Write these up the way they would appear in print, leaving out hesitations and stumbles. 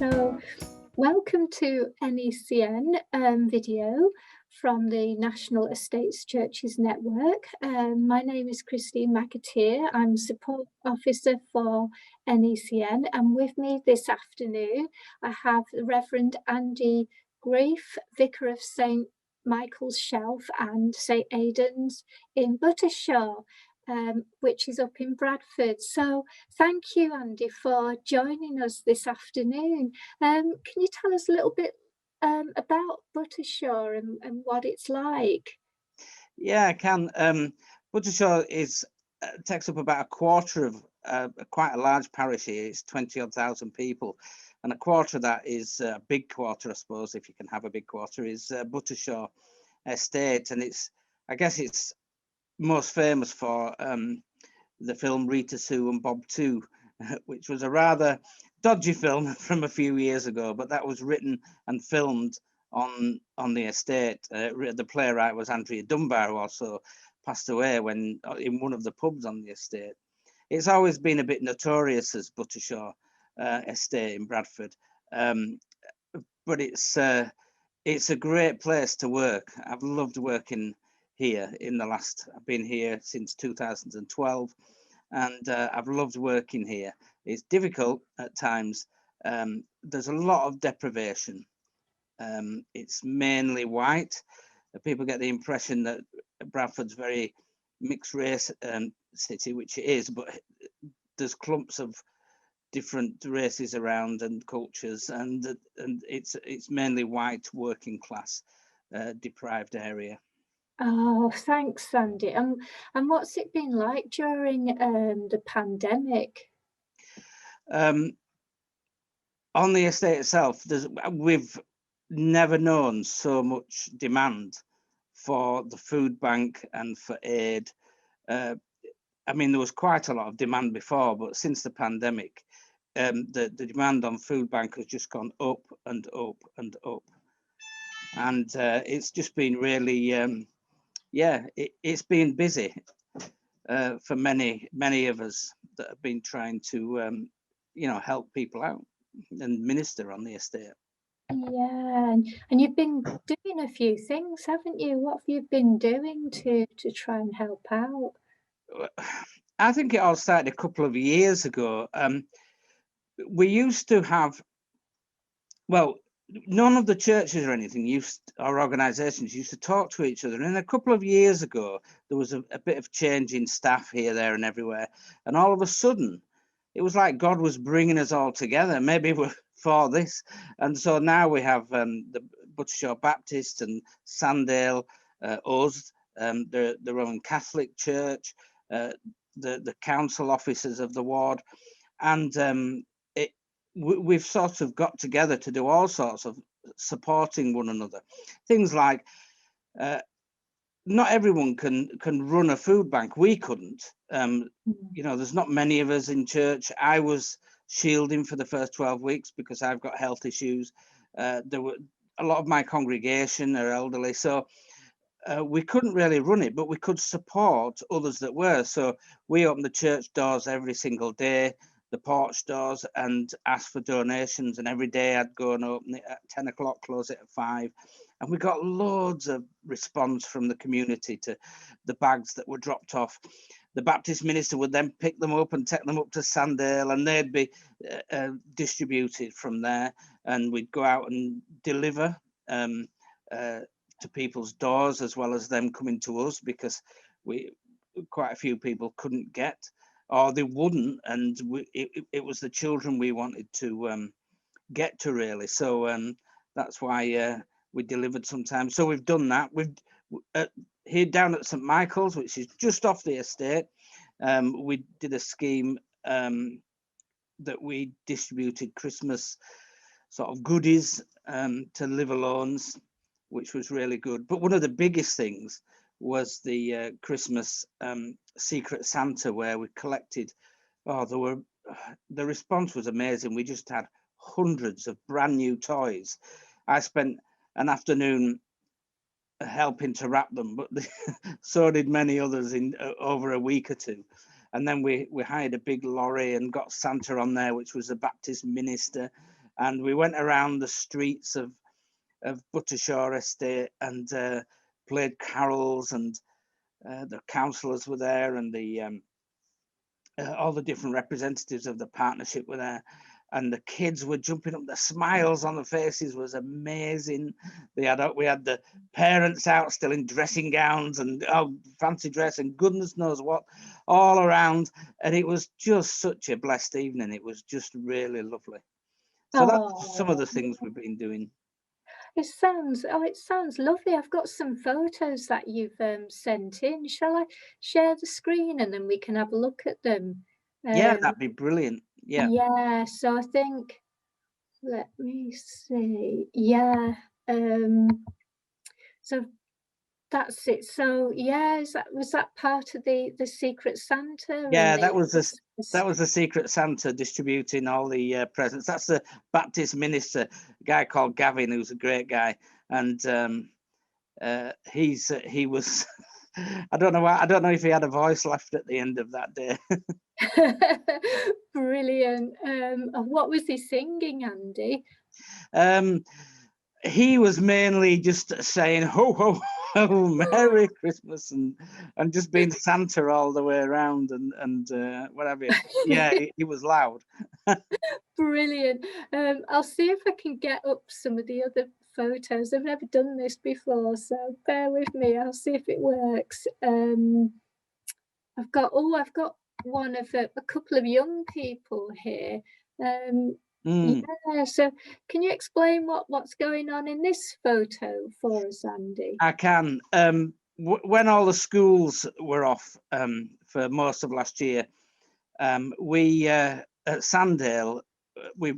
So welcome to NECN video from the National Estates Churches Network. My name is Christine McAteer. I'm support officer for NECN, and with me this afternoon I have the Reverend Andy Greiff, Vicar of St Michael's Shelf and St Aidan's in Buttershaw, which is up in Bradford. So thank you, Andy, for joining us this afternoon. Can you tell us a little bit about Buttershaw and what it's like? Yeah, I can. Buttershaw takes up about a quarter of quite a large parish here. It's 20-odd thousand people, and a quarter of that is a big quarter, I suppose, if you can have a big quarter, is Buttershaw Estate, and I guess it's most famous for the film Rita Sue and Bob 2, which was a rather dodgy film from a few years ago, but that was written and filmed on the estate. The playwright was Andrea Dunbar, who also passed away when in one of the pubs on the estate. It's always been a bit notorious as Buttershaw Estate in Bradford, but it's a great place to work. I've loved working here I've been here since 2012, and I've loved working here. It's difficult at times. There's a lot of deprivation. It's mainly white. People get the impression that Bradford's very mixed race city, which it is, but there's clumps of different races around and cultures, and it's mainly white, working class, deprived area. Oh, thanks, Sandy. And what's it been like during the pandemic? On the estate itself, we've never known so much demand for the food bank and for aid. I mean, there was quite a lot of demand before, but since the pandemic, the demand on food bank has just gone up and up and up. And it's just been really, it's been busy for many of us that have been trying to, help people out and minister on the estate. Yeah, and you've been doing a few things, haven't you? What have you been doing to try and help out? I think it all started a couple of years ago. We used to have, well, none of the churches or anything or organisations used to talk to each other. And a couple of years ago, there was a bit of change in staff here, there, and everywhere. And all of a sudden, it was like God was bringing us all together. Maybe we're for this. And so now we have the Buttershaw Baptist and Sandale, us, the Roman Catholic Church, the council officers of the ward, and we've sort of got together to do all sorts of supporting one another. Things like not everyone can run a food bank. We couldn't. There's not many of us in church. I was shielding for the first 12 weeks because I've got health issues. There were a lot of my congregation are elderly, so we couldn't really run it, but we could support others that were. So we opened the church doors every single day, the porch doors, and asked for donations. And every day I'd go and open it at 10 o'clock, close it at 5. And we got loads of response from the community to the bags that were dropped off. The Baptist minister would then pick them up and take them up to Sandale, and they'd be distributed from there. And we'd go out and deliver to people's doors, as well as them coming to us, because quite a few people couldn't get, or they wouldn't, and it was the children we wanted to get to, really. So that's why we delivered sometimes. So we've done that. We've here down at St Michael's, which is just off the estate, we did a scheme that we distributed Christmas sort of goodies to live alones, which was really good. But one of the biggest things was the Christmas Secret Santa, where we collected, the response was amazing. We just had hundreds of brand new toys. I spent an afternoon helping to wrap them, but so did many others in over a week or two. And then we hired a big lorry and got Santa on there, which was a Baptist minister, and we went around the streets of Buttershaw Estate and played carols, and the councillors were there, and all the different representatives of the partnership were there, and the kids were jumping up. The smiles on the faces was amazing. We had the parents out still in dressing gowns and fancy dress and goodness knows what all around, and it was just such a blessed evening. It was just really lovely. So that's some of the things we've been doing. It sounds lovely. I've got some photos that you've sent in. Shall I share the screen and then we can have a look at them? Yeah, that'd be brilliant. Yeah. Yeah, so I think, let me see. Yeah, so that's it. So yeah, was that part of the Secret Santa? Yeah, And that was the Secret Santa distributing all the presents. That's the Baptist minister, a guy called Gavin, who's a great guy, and he was. I don't know if he had a voice left at the end of that day. Brilliant. What was he singing, Andy? He was mainly just saying ho ho ho, Merry Christmas, and just being Santa all the way around, and whatever. Yeah, he was loud. Brilliant. I'll see if I can get up some of the other photos. I've never done this before, so bear with me. I'll see if it works. I've got one of a couple of young people here. Yeah, so can you explain what's going on in this photo for us, Andy? I can. When all the schools were off for most of last year, we at Sandale we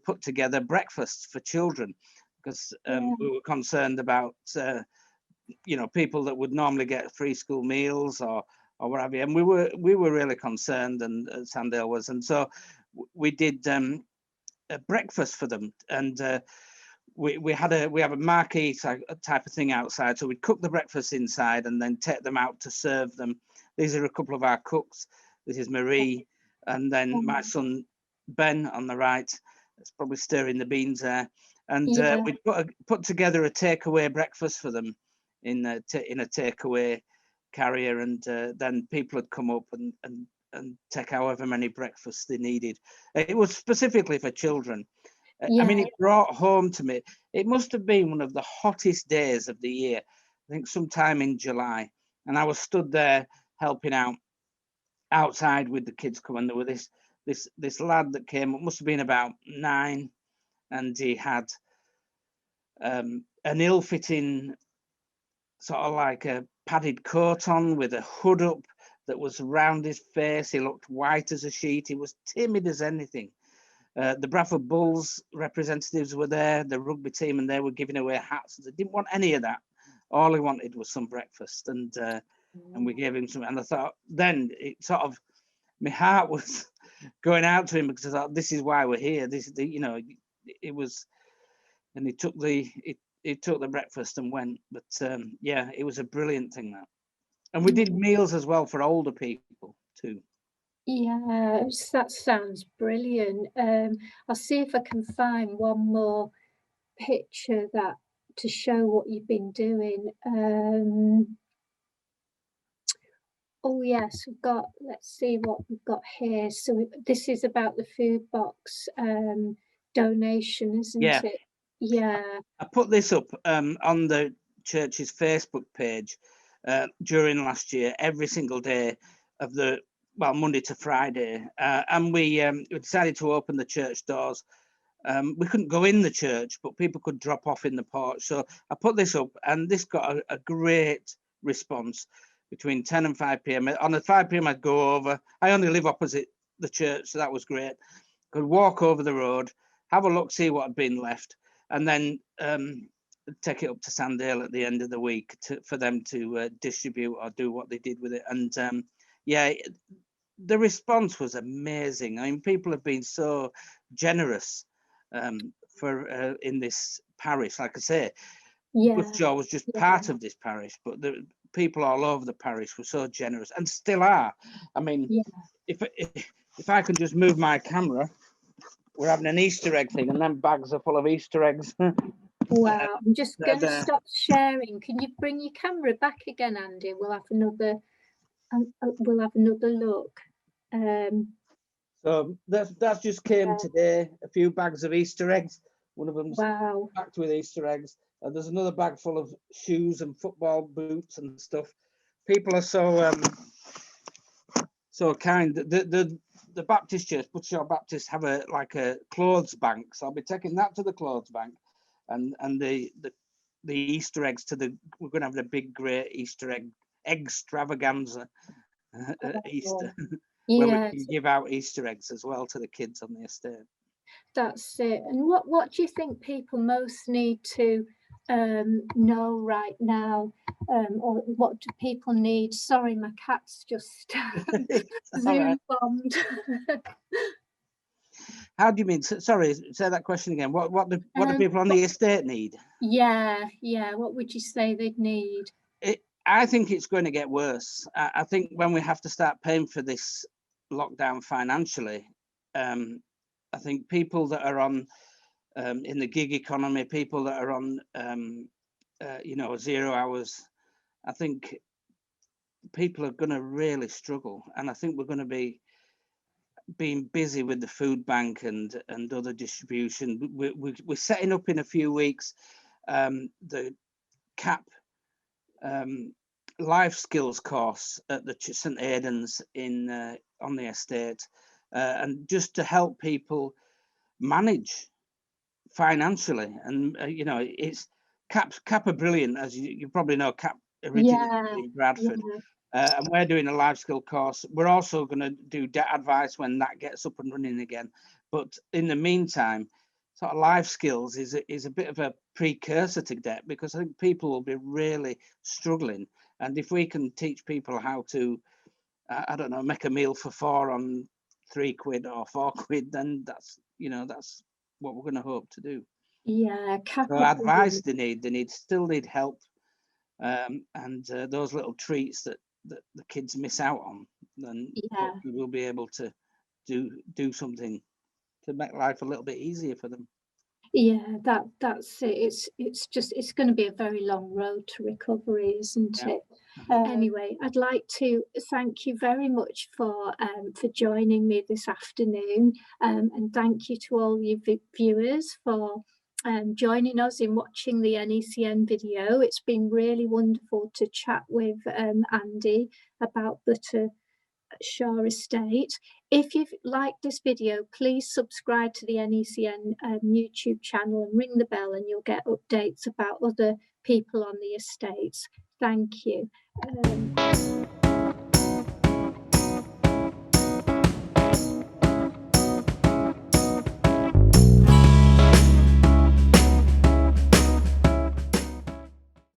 put together breakfasts for children because we were concerned about people that would normally get free school meals or what have you, and we were really concerned, and Sandale was, and so we did a breakfast for them, and we have a marquee type of thing outside, so we'd cook the breakfast inside and then take them out to serve them. These are a couple of our cooks. This is Marie, and then my son Ben on the right. It's probably stirring the beans there, and we put together a takeaway breakfast for them in a takeaway carrier, and then people would come up and take however many breakfasts they needed. It was specifically for children. I mean, it brought home to me, it must have been one of the hottest days of the year, I think sometime in July, and I was stood there helping out outside with the kids coming. There was this lad that came up, must have been about 9, and he had an ill-fitting sort of like a padded coat on with a hood up that was around his face. He looked white as a sheet. He was timid as anything. The Bradford Bulls representatives were there, the rugby team, and they were giving away hats. They didn't want any of that. All he wanted was some breakfast, and we gave him some. And I thought, then it sort of, my heart was going out to him because I thought, this is why we're here. It was, and he took the breakfast and went. But yeah, it was a brilliant thing, that. And we did meals as well for older people too. Yeah, that sounds brilliant. I'll see if I can find one more picture to show what you've been doing. Oh yes, let's see what we've got here. So this is about the food box donation, isn't it? Yeah. I put this up on the church's Facebook page during last year, every single day of Monday to Friday, and we decided to open the church doors. We couldn't go in the church, but people could drop off in the porch. So I put this up, and this got a great response between 10 and 5 p.m. On the 5 p.m. I'd go over. I only live opposite the church, so that was great. Could walk over the road, have a look, see what had been left, and then take it up to Sandale at the end of the week for them to distribute or do what they did with it. And yeah, the response was amazing. I mean, people have been so generous in this parish. Like I say, Buttershaw was just part of this parish, but the people all over the parish were so generous and still are. I mean, if I can just move my camera, we're having an Easter egg thing, and then bags are full of Easter eggs. Wow, I'm just going to there. stop sharing. Can you bring your camera back again, Andy? We'll have another look. So that just came today. A few bags of Easter eggs. One of them's packed with Easter eggs. There's another bag full of shoes and football boots and stuff. People are so kind. The Baptist Church, Buttershaw Baptist, have a clothes bank. So I'll be taking that to the clothes bank, and the Easter eggs we're going to have the big great Easter egg extravaganza at Easter. When we can give out Easter eggs as well to the kids on the estate. That's it. And what do you think people most need to know right now, or what do people need? Sorry, my cat's just Zoom bombed. How do you mean? Sorry, say that question again. What do people on the estate need? Yeah. What would you say they'd need? I think it's going to get worse. I think when we have to start paying for this lockdown financially, I think people that are on in the gig economy, people that are on 0 hours, I think people are going to really struggle, and I think we're going to be being busy with the food bank and other distribution. We're setting up in a few weeks the CAP life skills course at the St Aidan's on the estate, and just to help people manage financially. And it's CAP are brilliant, as you probably know. CAP originated in Bradford, and we're doing a life skill course. We're also going to do debt advice when that gets up and running again. But in the meantime, sort of life skills is a bit of a precursor to debt, because I think people will be really struggling. And if we can teach people how to, I don't know, make a meal for 4 on £3 or £4, then that's what we're going to hope to do. So advice they still need help, and those little treats that the kids miss out on, then hopefully we'll be able to do something to make life a little bit easier for them. That's it. It's going to be a very long road to recovery, isn't it? Anyway, I'd like to thank you very much for joining me this afternoon, and thank you to all you viewers for joining us in watching the NECN video. It's been really wonderful to chat with Andy about Buttershaw Estate. If you've liked this video, please subscribe to the NECN YouTube channel and ring the bell, and you'll get updates about other people on the estates. Thank you.